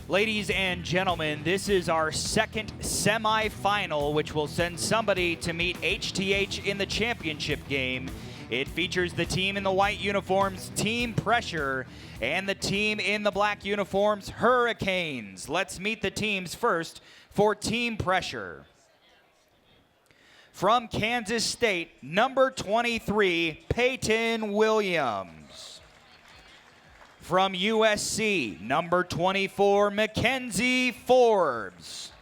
Ladies and gentlemen, this is our second semifinal, which will send somebody to meet HTH in the championship game. It features the team in the white uniforms, Team Pressure, and the team in the black uniforms, Her-icanes. Let's meet the teams first for Team Pressure. From Kansas State, number 23, Peyton Williams. From USC, number 24, McKenzie Forbes.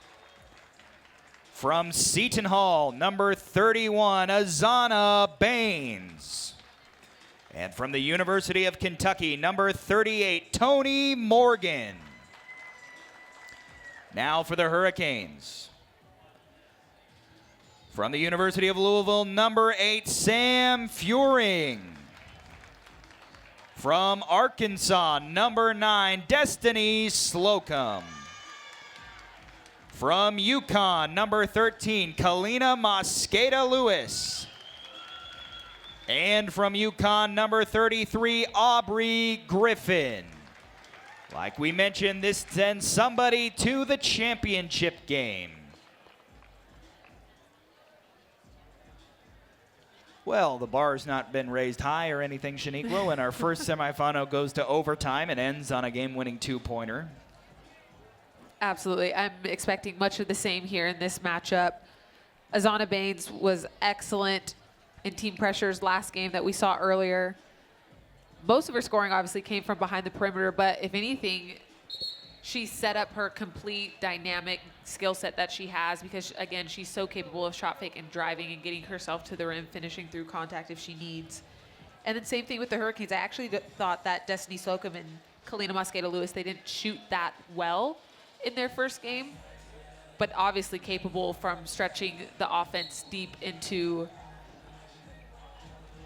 From Seton Hall, number 31, Azana Baines. And from the University of Kentucky, number 38, Tonie Morgan. Now for the Her-icanes. From the University of Louisville, number 8, Sam Fuehring. From Arkansas, number 9, Destiny Slocum. From UConn, number 13, Kaleena Mosqueda-Lewis. And from UConn, number 33, Aubrey Griffin. Like we mentioned, this sends somebody to the championship game. Well, the bar's not been raised high or anything, Shaniqua, and our first semifinal goes to overtime and ends on a game-winning two-pointer. Absolutely. I'm expecting much of the same here in this matchup. Azana Baines was excellent in Team Pressure's last game that we saw earlier. Most of her scoring obviously came from behind the perimeter, but if anything, she set up her complete dynamic skill set that she has because, again, she's so capable of shot fake and driving and getting herself to the rim, finishing through contact if she needs. And then same thing with the Her-icanes. I actually thought that Destiny Slocum and Kaleena Mosqueda-Lewis, they didn't shoot that well in their first game, but obviously capable from stretching the offense deep into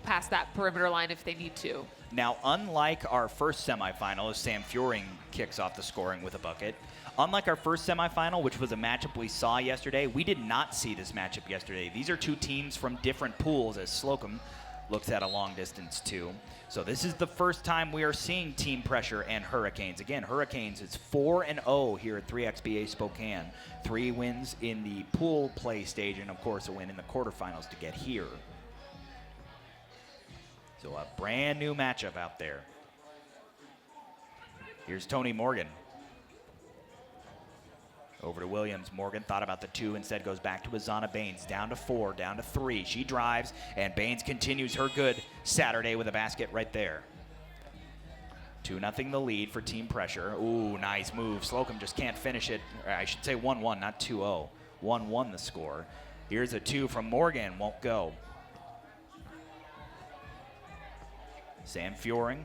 past that perimeter line if they need to. Now, unlike our first semifinal, as Sam Fuehring kicks off the scoring with a bucket, unlike our first semifinal, which was a matchup we saw yesterday, we did not see this matchup yesterday. These are two teams from different pools as Slocum looks at a long distance too. So this is the first time we are seeing Team Pressure and Her-icanes. Again, Her-icanes is 4-0 here at 3XBA Spokane. 3 wins in the pool play stage and, of course, a win in the quarterfinals to get here. So a brand new matchup out there. Here's Tonie Morgan. Over to Williams. Morgan thought about the 2, instead goes back to Azana Baines. Down to 4, down to 3. She drives, and Baines continues her good Saturday with a basket right there. 2-0 the lead for Team Pressure. Ooh, nice move. Slocum just can't finish it. I should say 1-1, not 2-0. 1-1 the score. Here's a 2 from Morgan. Won't go. Sam Fuehring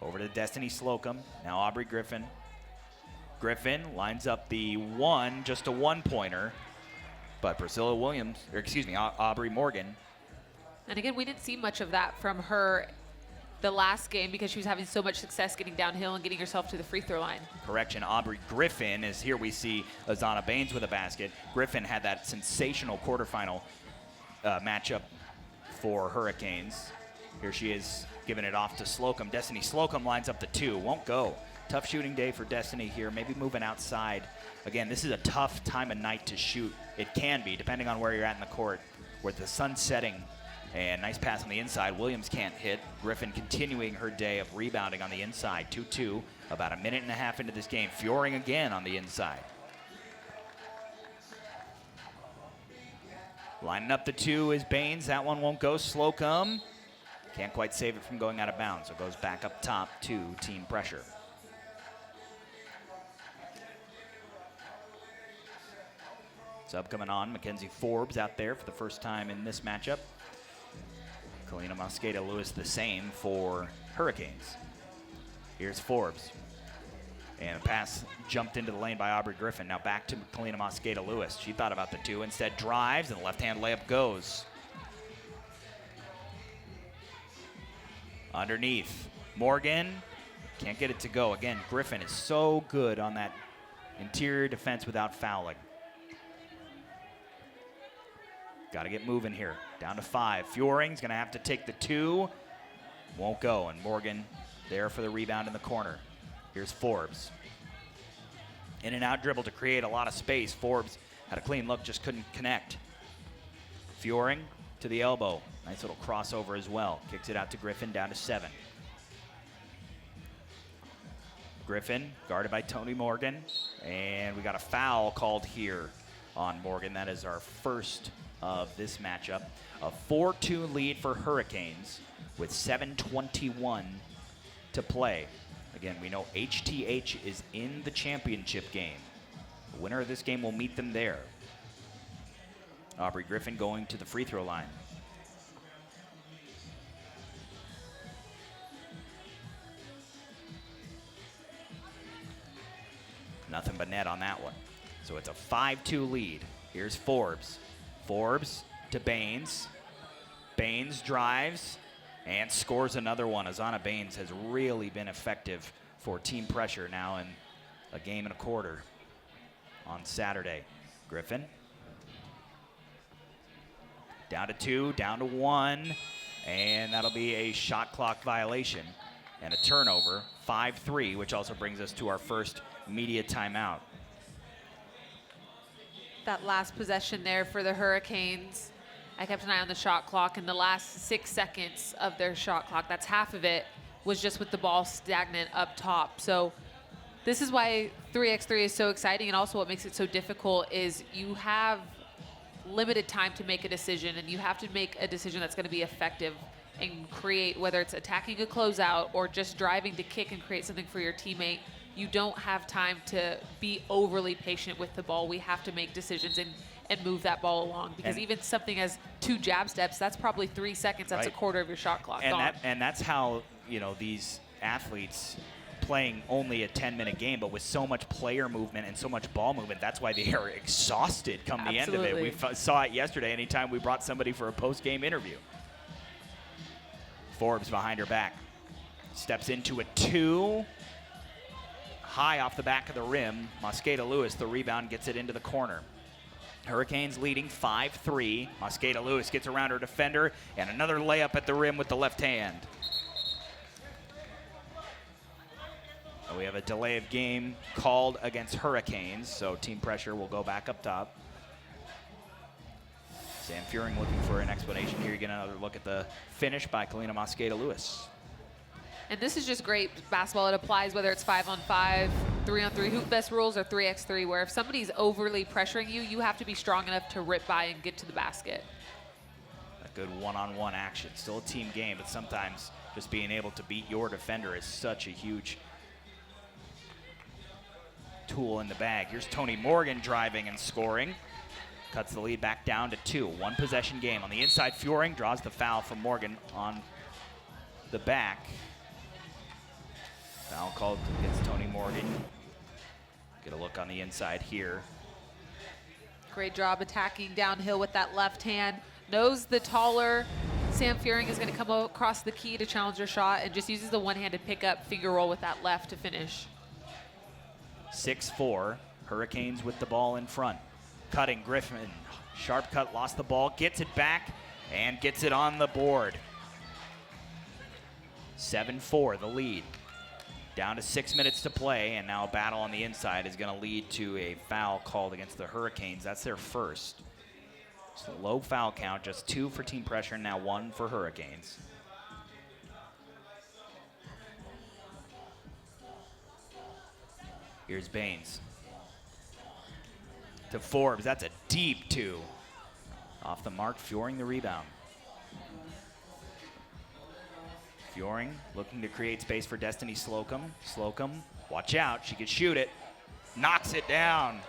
over to Destiny Slocum. Now Aubrey Griffin. Griffin lines up the 1, just a 1-pointer. But Aubrey Morgan. And again, we didn't see much of that from her the last game because she was having so much success getting downhill and getting herself to the free throw line. Correction, Aubrey Griffin is here. We see Azana Baines with a basket. Griffin had that sensational quarterfinal matchup for Her-icanes. Here she is giving it off to Slocum. Destiny Slocum lines up the 2. Won't go. Tough shooting day for Destiny here. Maybe moving outside. Again, this is a tough time of night to shoot. It can be, depending on where you're at in the court, where the sun's setting. And nice pass on the inside. Williams can't hit. Griffin continuing her day of rebounding on the inside. 2-2, about a minute and a half into this game. Fuehring again on the inside. Lining up the 2 is Baines. That one won't go. Slocum can't quite save it from going out of bounds. So it goes back up top to Team Pressure. Sub coming on, McKenzie Forbes out there for the first time in this matchup. Kaleena Mosqueda-Lewis the same for Her-icanes. Here's Forbes. And a pass jumped into the lane by Aubrey Griffin. Now back to Kaleena Mosqueda-Lewis. She thought about the 2, instead drives, and the left-hand layup goes. Underneath, Morgan Can't get it to go. Again, Griffin is so good on that interior defense without fouling. Got to get moving here. Down to 5. Fuehring's going to have to take the 2. Won't go, and Morgan there for the rebound in the corner. Here's Forbes. In and out dribble to create a lot of space. Forbes had a clean look, just couldn't connect. Fuehring to the elbow. Nice little crossover as well. Kicks it out to Griffin, down to 7. Griffin guarded by Tonie Morgan, and we got a foul called here on Morgan. That is our first of this matchup. A 4-2 lead for Her-icanes with 7:21 to play. Again, we know HTH is in the championship game. The winner of this game will meet them there. Aubrey Griffin going to the free throw line. Nothing but net on that one. So it's a 5-2 lead. Here's Forbes. Forbes to Baines. Baines drives and scores another one. Azana Baines has really been effective for team pressure now in a game and a quarter on Saturday. Griffin. Down to 2, down to 1, and that'll be a shot clock violation and a turnover. 5-3, which also brings us to our first media timeout. That last possession there for the Her-icanes, I kept an eye on the shot clock, and the last 6 seconds of their shot clock, that's half of it, was just with the ball stagnant up top. So this is why 3x3 is so exciting, and also what makes it so difficult is you have limited time to make a decision, and you have to make a decision that's going to be effective and create, whether it's attacking a closeout or just driving to kick and create something for your teammate. You don't have time to be overly patient with the ball. We have to make decisions and move that ball along, because even something as 2 jab steps, that's probably 3 seconds. That's right. A quarter of your shot clock. And that's how, you know, these athletes playing only a 10-minute game, but with so much player movement and so much ball movement, that's why they are exhausted come the end of it. We saw it yesterday anytime we brought somebody for a post-game interview. Forbes behind her back. Steps into a 2. High off the back of the rim. Mosqueda-Lewis, the rebound, gets it into the corner. Her-icanes leading 5-3. Mosqueda-Lewis gets around her defender, and another layup at the rim with the left hand. We have a delay of game called against Her-icanes, so team pressure will go back up top. Sam Fuehring looking for an explanation here. You get another look at the finish by Kaleena Mosqueda-Lewis. And this is just great basketball. It applies whether it's 5-on-5, 3-on-3 Hoopfest rules, or 3x3, where if somebody's overly pressuring you, you have to be strong enough to rip by and get to the basket. A good one-on-one action. Still a team game, but sometimes just being able to beat your defender is such a huge tool in the bag. Here's Tonie Morgan driving and scoring. Cuts the lead back down to 2. One possession game. On the inside, Fuehring draws the foul from Morgan on the back. Foul called against Tonie Morgan. Get a look on the inside here. Great job attacking downhill with that left hand. Knows the taller Sam Fuehring is going to come across the key to challenge her shot, and just uses the one-handed pickup finger roll with that left to finish. 6-4. Her-icanes with the ball in front. Cutting Griffin. Sharp cut, lost the ball, gets it back, and gets it on the board. 7-4, the lead. Down to 6 minutes to play, and now a battle on the inside is going to lead to a foul called against the Her-icanes. That's their first. So low foul count, just 2 for team pressure, and now 1 for Her-icanes. Here's Baines. To Forbes, that's a deep 2. Off the mark, Fuehring the rebound. Fuehring looking to create space for Destiny Slocum. Slocum, watch out, she could shoot it. Knocks it down.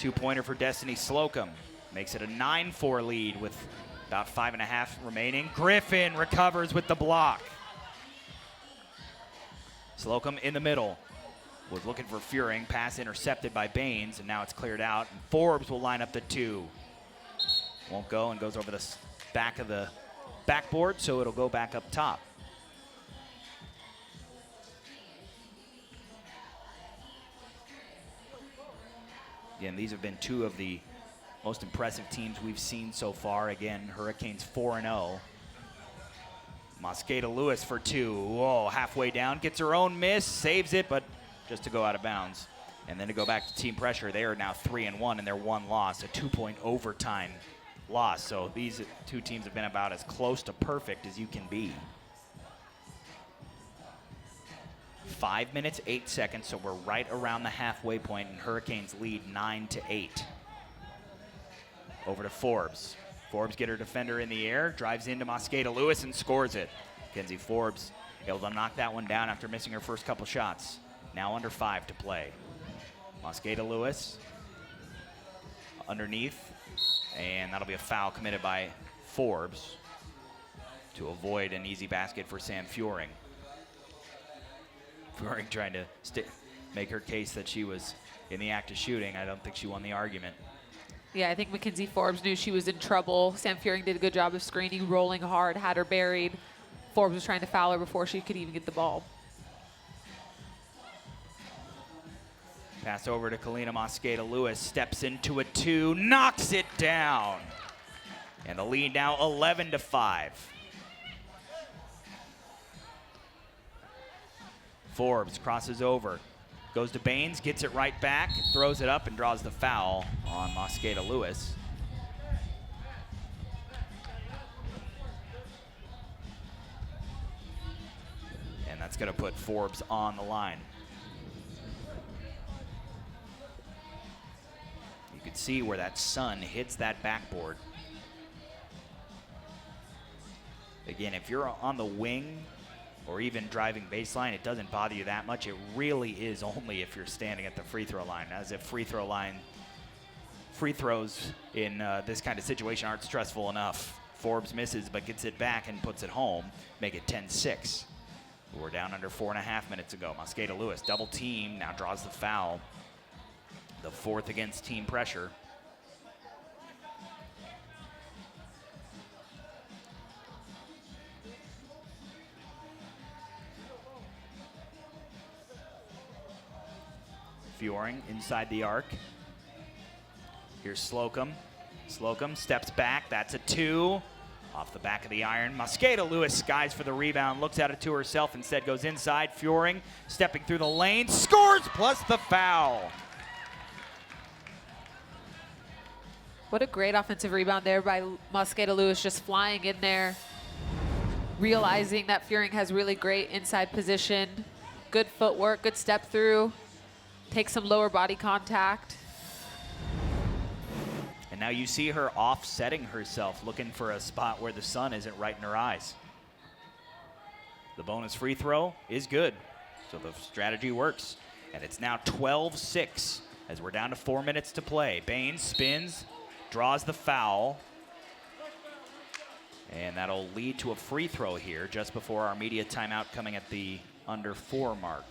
2-pointer for Destiny Slocum. Makes it a 9-4 lead with about 5.5 remaining. Griffin recovers with the block. Slocum in the middle. Was looking for Fuehring, pass intercepted by Baines, and now it's cleared out. And Forbes will line up the 2. Won't go, and goes over the back of the backboard, so it'll go back up top. Again, these have been two of the most impressive teams we've seen so far. Again, Her-icanes 4-0. Mosqueda-Lewis for two. Whoa, halfway down, gets her own miss, saves it, but just to go out of bounds. And then to go back to team pressure, they are now 3-1 in their one loss, a 2-point overtime loss. So these two teams have been about as close to perfect as you can be. 5 minutes, 8 seconds, so we're right around the halfway point, and Her-icanes lead 9-8. Over to Forbes. Forbes get her defender in the air, drives into Mosqueda-Lewis and scores it. McKenzie Forbes able to knock that one down after missing her first couple shots. Now under 5 to play. Mosqueda-Lewis underneath, and that'll be a foul committed by Forbes to avoid an easy basket for Sam Fuehring. Fuehring trying to make her case that she was in the act of shooting. I don't think she won the argument. Yeah, I think McKenzie Forbes knew she was in trouble. Sam Fuehring did a good job of screening, rolling hard, had her buried. Forbes was trying to foul her before she could even get the ball. Pass over to Kaleena Mosqueda-Lewis, steps into a 2, knocks it down. And the lead now 11-5. Forbes crosses over, goes to Baines, gets it right back, throws it up and draws the foul on Mosqueda-Lewis. And that's gonna put Forbes on the line. You can see where that sun hits that backboard. Again, if you're on the wing or even driving baseline, it doesn't bother you that much. It really is only if you're standing at the free throw line, as if free throws in this kind of situation aren't stressful enough. Forbes misses but gets it back and puts it home, make it 10-6. We're down under 4.5 minutes ago. Mosqueda-Lewis double team, now draws the foul. The fourth against team pressure. Fuehring inside the arc. Here's Slocum. Slocum steps back. That's a 2. Off the back of the iron. Mosqueda-Lewis skies for the rebound. Looks at it to herself. Instead goes inside. Fuehring stepping through the lane. Scores plus the foul. What a great offensive rebound there by Mosqueda-Lewis, just flying in there, realizing that Fuehring has really great inside position. Good footwork, good step through. Take some lower body contact. And now you see her offsetting herself, looking for a spot where the sun isn't right in her eyes. The bonus free throw is good, so the strategy works. And it's now 12-6 as we're down to 4 minutes to play. Baines spins, draws the foul. And that'll lead to a free throw here just before our media timeout coming at the under 4 mark.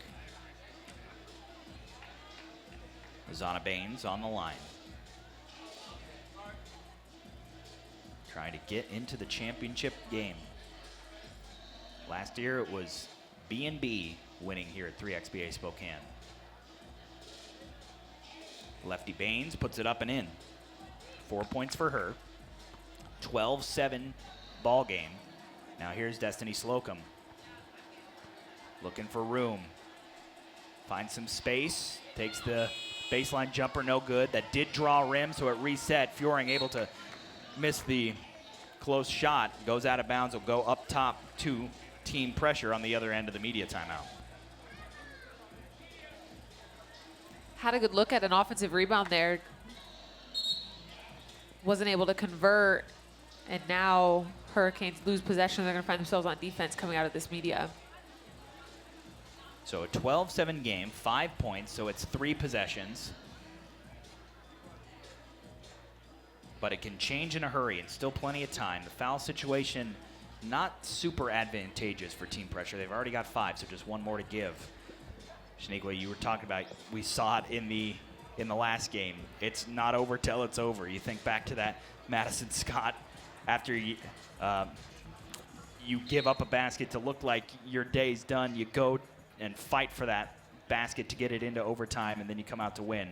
Azana Baines on the line. Trying to get into the championship game. Last year it was B&B winning here at 3XBA Spokane. Lefty Baines puts it up and in. 4 points for her. 12-7 ball game. Now here's Destiny Slocum. Looking for room. Finds some space. Takes the baseline jumper, no good. That did draw rim, so it reset. Fuehring able to miss the close shot. Goes out of bounds. Will go up top to team pressure on the other end of the media timeout. Had a good look at an offensive rebound there. Wasn't able to convert, and now Her-icanes lose possession. They're going to find themselves on defense coming out of this media. So a 12-7 game, 5 points, so it's 3 possessions. But it can change in a hurry and still plenty of time. The foul situation, not super advantageous for team pressure. They've already got 5, so just one more to give. Shaniqua, you were talking about, we saw it in the last game. It's not over till it's over. You think back to that Madison Scott after you give up a basket to look like your day's done. You go and fight for that basket to get it into overtime, and then you come out to win.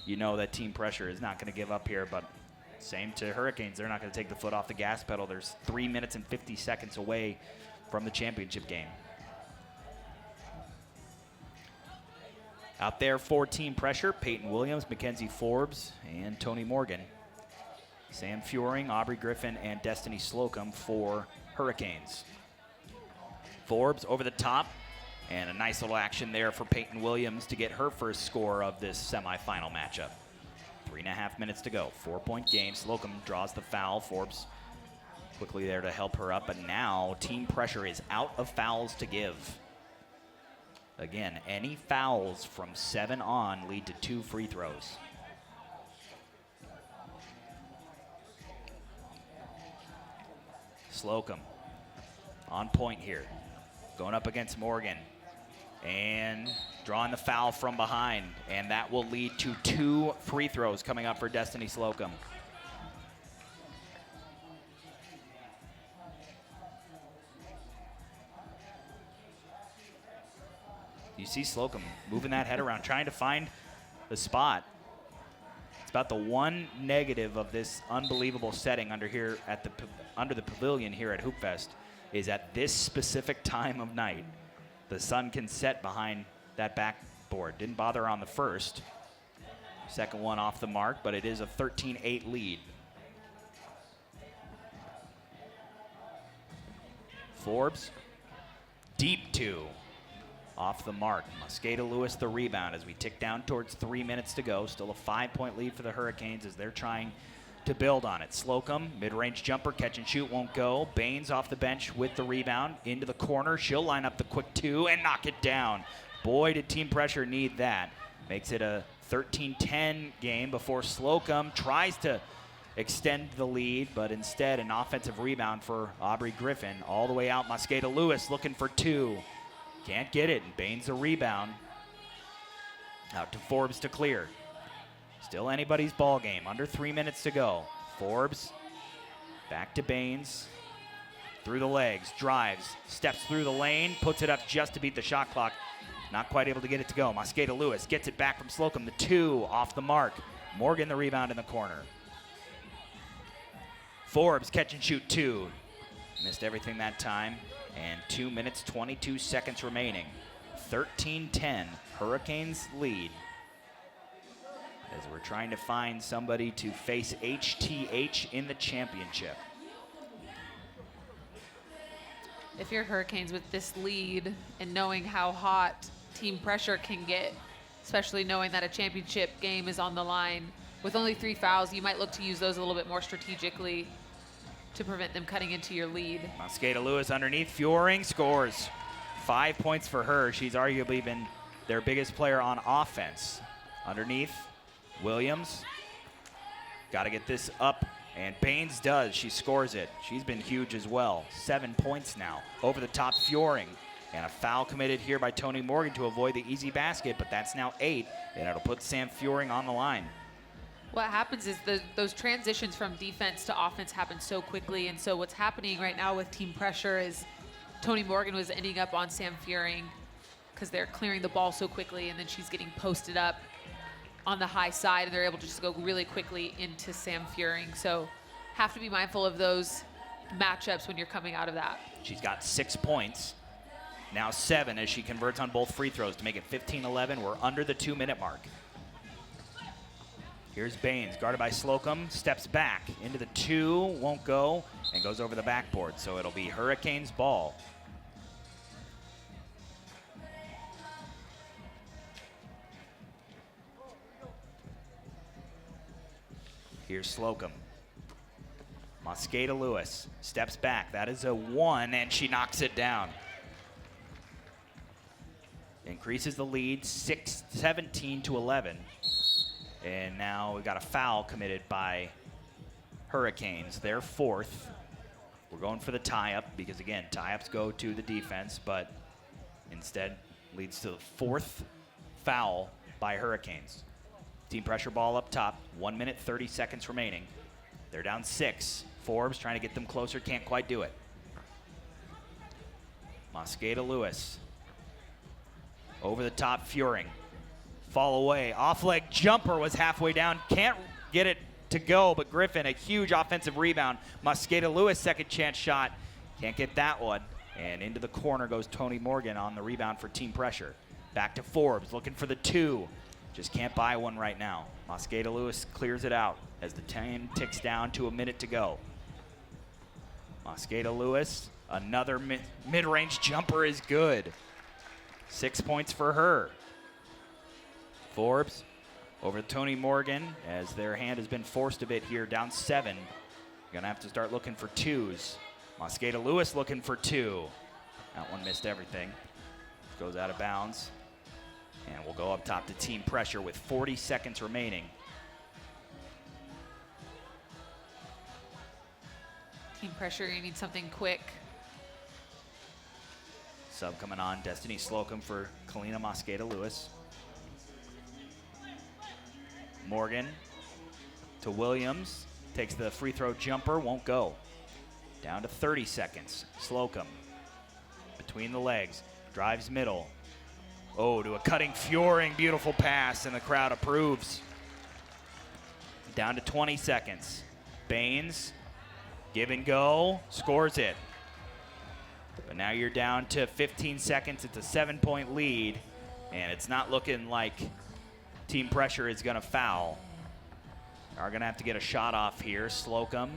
You know that team pressure is not going to give up here, but same to Hurricanes. They're not going to take the foot off the gas pedal. There's 3 minutes and 50 seconds away from the championship game. Out there for team pressure, Peyton Williams, McKenzie Forbes, and Tonie Morgan. Sam Fuehring, Aubrey Griffin, and Destiny Slocum for Hurricanes. Forbes over the top, and a nice little action there for Peyton Williams to get her first score of this semifinal matchup. 3.5 minutes to go, 4-point game. Slocum draws the foul. Forbes quickly there to help her up, but now team pressure is out of fouls to give. Again, any fouls from 7 on lead to 2 free throws. Slocum on point here, going up against Morgan and drawing the foul from behind, and that will lead to 2 free throws coming up for Destiny Slocum. You see Slocum moving that head around, trying to find the spot. It's about the one negative of this unbelievable setting under the pavilion here at Hoopfest is at this specific time of night, the sun can set behind that backboard. Didn't bother on the first. Second one off the mark, but it is a 13-8 lead. Forbes, deep 2. Off the mark. Mosqueda-Lewis the rebound as we tick down towards 3 minutes to go. Still a 5-point lead for the Hurricanes as they're trying to build on it. Slocum, mid-range jumper, catch and shoot, won't go. Baines off the bench with the rebound. Into the corner. She'll line up the quick 2 and knock it down. Boy, did team pressure need that. Makes it a 13-10 game before Slocum tries to extend the lead, but instead an offensive rebound for Aubrey Griffin. All the way out, Mosqueda-Lewis looking for 2. Can't get it, and Baines a rebound. Out to Forbes to clear. Still anybody's ball game. Under 3 minutes to go. Forbes back to Baines. Through the legs, drives, steps through the lane, puts it up just to beat the shot clock. Not quite able to get it to go. Mosqueda-Lewis gets it back from Slocum. The 2 off the mark. Morgan the rebound in the corner. Forbes catch and shoot 2. Missed everything that time. And 2 minutes, 22 seconds remaining. 13-10, Hurricanes lead. As we're trying to find somebody to face HTH in the championship. If you're Hurricanes with this lead and knowing how hot team pressure can get, especially knowing that a championship game is on the line, with only 3 fouls, you might look to use those a little bit more strategically to prevent them cutting into your lead. Mosqueda-Lewis underneath. Fuehring scores. 5 points for her. She's arguably been their biggest player on offense. Underneath, Williams. Got to get this up, and Baines does. She scores it. She's been huge as well. 7 points now. Over the top, Fuehring. And a foul committed here by Tonie Morgan to avoid the easy basket, but that's now 8, and it'll put Sam Fuehring on the line. What happens is those transitions from defense to offense happen so quickly, and so what's happening right now with team pressure is Tonie Morgan was ending up on Sam Fuehring because they're clearing the ball so quickly, and then she's getting posted up on the high side, and they're able to just go really quickly into Sam Fuehring. So have to be mindful of those matchups when you're coming out of that. She's got 6 points, now 7 as she converts on both free throws to make it 15-11. We're under the 2-minute mark. Here's Baines, guarded by Slocum, steps back into the 2, won't go, and goes over the backboard. So it'll be Hurricanes ball. Here's Slocum. Mosqueda-Lewis steps back. That is a 1, and she knocks it down. Increases the lead, 17-11. And now we've got a foul committed by Hurricanes. Their 4th. We're going for the tie-up because, again, tie-ups go to the defense, but instead leads to the 4th foul by Hurricanes. Team pressure ball up top. 1 minute, 30 seconds remaining. They're down 6. Forbes trying to get them closer, can't quite do it. Mosqueda-Lewis Over the top, Fuehring. Fall away. Off-leg jumper was halfway down. Can't get it to go, but Griffin, a huge offensive rebound. Mosqueda-Lewis, second chance shot. Can't get that one. And into the corner goes Tonie Morgan on the rebound for team pressure. Back to Forbes, looking for the 2. Just can't buy one right now. Mosqueda-Lewis clears it out as the time ticks down to a minute to go. Mosqueda-Lewis, another mid-range jumper is good. 6 points for her. Forbes over to Tonie Morgan as their hand has been forced a bit here, down 7. Gonna have to start looking for 2s. Mosqueda-Lewis looking for 2. That one missed everything. Goes out of bounds. And we'll go up top to team pressure with 40 seconds remaining. Team pressure, you need something quick. Sub coming on, Destiny Slocum for Kaleena Mosqueda-Lewis. Morgan to Williams, takes the free throw jumper, won't go. Down to 30 seconds. Slocum between the legs, drives middle. Oh, to a cutting Fuehring, beautiful pass, and the crowd approves. Down to 20 seconds. Baines, give and go, scores it. But now you're down to 15 seconds. It's a 7-point lead, and it's not looking like team pressure is gonna foul. Are gonna have to get a shot off here. Slocum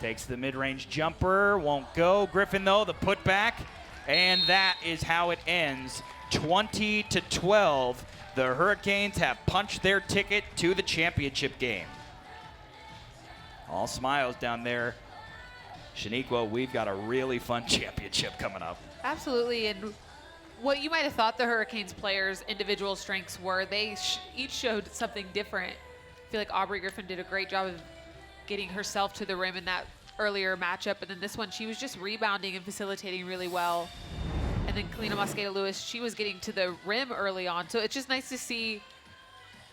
takes the mid-range jumper, won't go. Griffin though, the putback, and that is how it ends. 20-12. The Her-icanes have punched their ticket to the championship game. All smiles down there. Shaniqua, we've got a really fun championship coming up. Absolutely, and what you might have thought the Her-icanes players' individual strengths were, they each showed something different. I feel like Aubrey Griffin did a great job of getting herself to the rim in that earlier matchup, and then this one she was just rebounding and facilitating really well. And then Kaleena Mosqueda-Lewis, she was getting to the rim early on. So it's just nice to see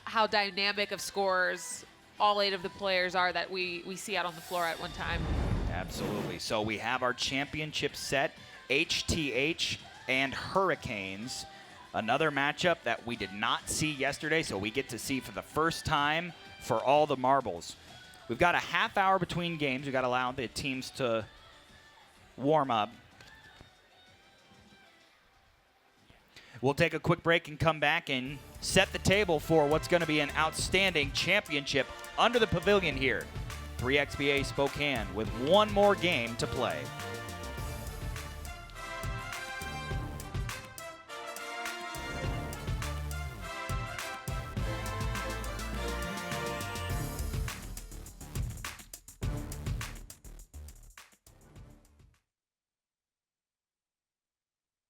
how dynamic of scorers all 8 of the players are that we see out on the floor at one time. Absolutely. So we have our championship set, HTH and Her-icanes. Another matchup that we did not see yesterday, so we get to see for the first time for all the marbles. We've got a half hour between games. We've got to allow the teams to warm up. We'll take a quick break and come back and set the table for what's going to be an outstanding championship under the pavilion here. 3XBA Spokane with one more game to play.